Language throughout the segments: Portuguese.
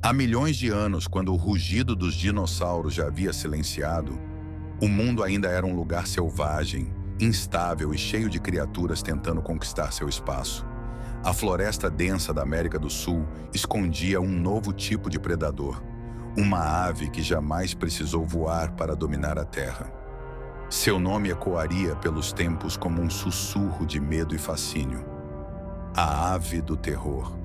Há milhões de anos, quando o rugido dos dinossauros já havia silenciado, o mundo ainda era um lugar selvagem, instável e cheio de criaturas tentando conquistar seu espaço. A floresta densa da América do Sul escondia um novo tipo de predador, uma ave que jamais precisou voar para dominar a Terra. Seu nome ecoaria pelos tempos como um sussurro de medo e fascínio. A ave do terror.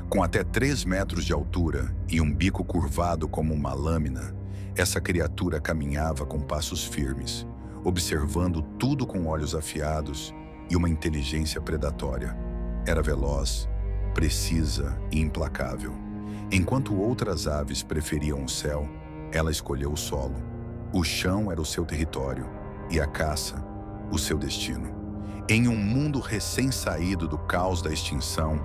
Com até 3 metros de altura e um bico curvado como uma lâmina, essa criatura caminhava com passos firmes, observando tudo com olhos afiados e uma inteligência predatória. Era veloz, precisa e implacável. Enquanto outras aves preferiam o céu, ela escolheu o solo. O chão era o seu território e a caça, o seu destino. Em um mundo recém-saído do caos da extinção,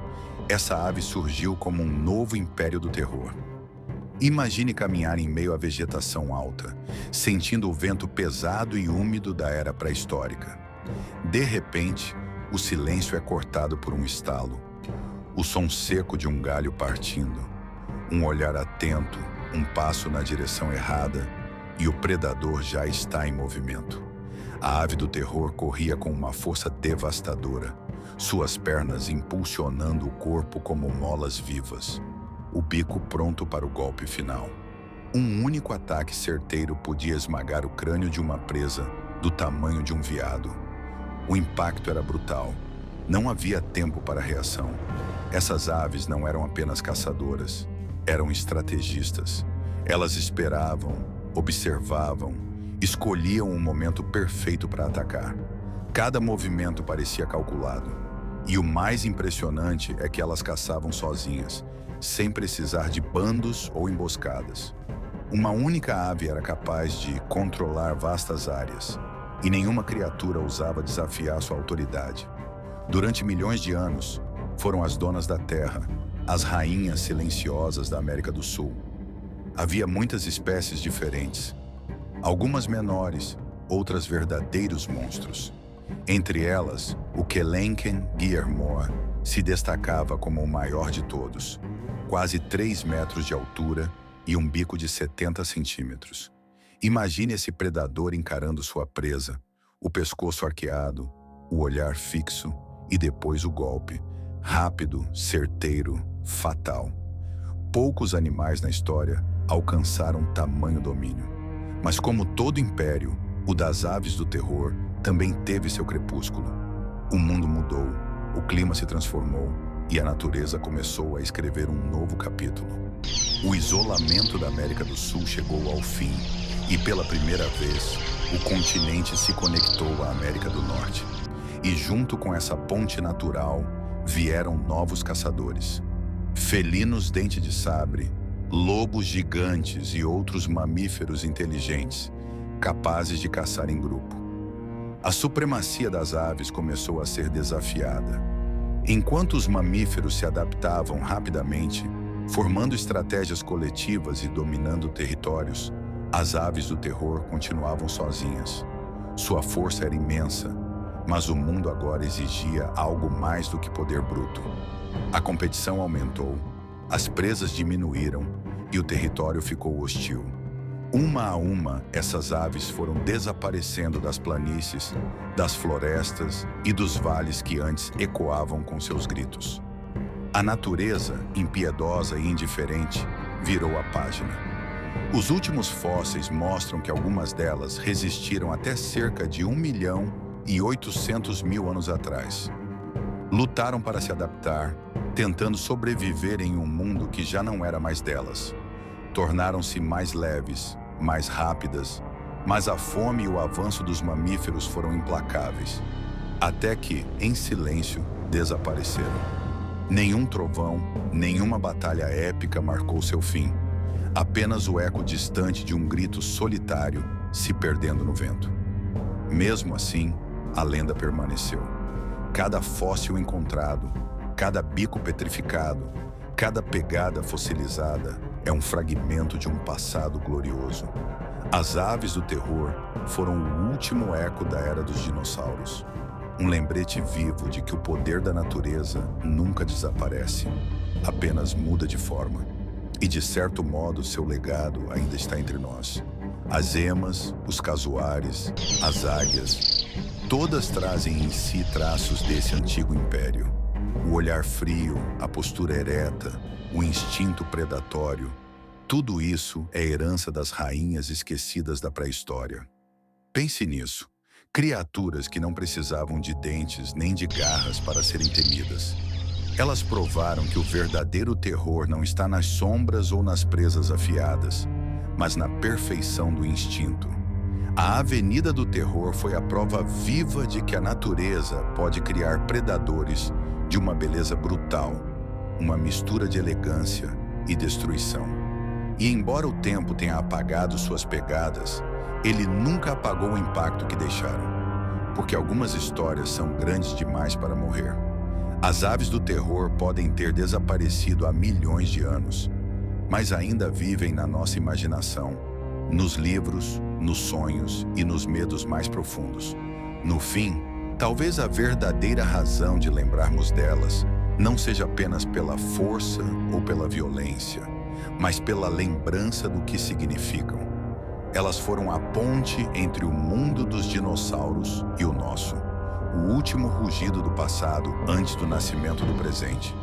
essa ave surgiu como um novo império do terror. Imagine caminhar em meio à vegetação alta, sentindo o vento pesado e úmido da era pré-histórica. De repente, o silêncio é cortado por um estalo, o som seco de um galho partindo, um olhar atento, um passo na direção errada e o predador já está em movimento. A ave do terror corria com uma força devastadora, suas pernas impulsionando o corpo como molas vivas, o bico pronto para o golpe final. Um único ataque certeiro podia esmagar o crânio de uma presa do tamanho de um veado. O impacto era brutal. Não havia tempo para reação. Essas aves não eram apenas caçadoras, eram estrategistas. Elas esperavam, observavam, escolhiam o momento perfeito para atacar. Cada movimento parecia calculado. E o mais impressionante é que elas caçavam sozinhas, sem precisar de bandos ou emboscadas. Uma única ave era capaz de controlar vastas áreas, e nenhuma criatura ousava desafiar sua autoridade. Durante milhões de anos, foram as donas da terra, as rainhas silenciosas da América do Sul. Havia muitas espécies diferentes, algumas menores, outras verdadeiros monstros. Entre elas, o Kelenken guillermois se destacava como o maior de todos, quase 3 metros de altura e um bico de 70 centímetros. Imagine esse predador encarando sua presa, o pescoço arqueado, o olhar fixo e depois o golpe, rápido, certeiro, fatal. Poucos animais na história alcançaram tamanho domínio. Mas como todo império, o das aves do terror também teve seu crepúsculo. O mundo mudou, o clima se transformou e a natureza começou a escrever um novo capítulo. O isolamento da América do Sul chegou ao fim e, pela primeira vez, o continente se conectou à América do Norte. E junto com essa ponte natural, vieram novos caçadores. Felinos dente de sabre, lobos gigantes e outros mamíferos inteligentes, capazes de caçar em grupo. A supremacia das aves começou a ser desafiada. Enquanto os mamíferos se adaptavam rapidamente, formando estratégias coletivas e dominando territórios, as aves do terror continuavam sozinhas. Sua força era imensa, mas o mundo agora exigia algo mais do que poder bruto. A competição aumentou, as presas diminuíram e o território ficou hostil. Uma a uma, essas aves foram desaparecendo das planícies, das florestas e dos vales que antes ecoavam com seus gritos. A natureza, impiedosa e indiferente, virou a página. Os últimos fósseis mostram que algumas delas resistiram até cerca de 1.800.000 anos atrás. Lutaram para se adaptar, tentando sobreviver em um mundo que já não era mais delas. Tornaram-se mais leves, mais rápidas, mas a fome e o avanço dos mamíferos foram implacáveis, até que, em silêncio, desapareceram. Nenhum trovão, nenhuma batalha épica marcou seu fim. Apenas o eco distante de um grito solitário se perdendo no vento. Mesmo assim, a lenda permaneceu. Cada fóssil encontrado, cada bico petrificado, cada pegada fossilizada é um fragmento de um passado glorioso. As aves do terror foram o último eco da era dos dinossauros. Um lembrete vivo de que o poder da natureza nunca desaparece, apenas muda de forma. E de certo modo seu legado ainda está entre nós. As emas, os casuares, as águias, todas trazem em si traços desse antigo império. O olhar frio, a postura ereta, o instinto predatório, tudo isso é herança das rainhas esquecidas da pré-história. Pense nisso. Criaturas que não precisavam de dentes nem de garras para serem temidas. Elas provaram que o verdadeiro terror não está nas sombras ou nas presas afiadas, mas na perfeição do instinto. A Avenida do Terror foi a prova viva de que a natureza pode criar predadores de uma beleza brutal, uma mistura de elegância e destruição. E embora o tempo tenha apagado suas pegadas, ele nunca apagou o impacto que deixaram, porque algumas histórias são grandes demais para morrer. As aves do terror podem ter desaparecido há milhões de anos, mas ainda vivem na nossa imaginação, nos livros, nos sonhos e nos medos mais profundos. No fim, talvez a verdadeira razão de lembrarmos delas não seja apenas pela força ou pela violência, mas pela lembrança do que significam. Elas foram a ponte entre o mundo dos dinossauros e o nosso, o último rugido do passado antes do nascimento do presente.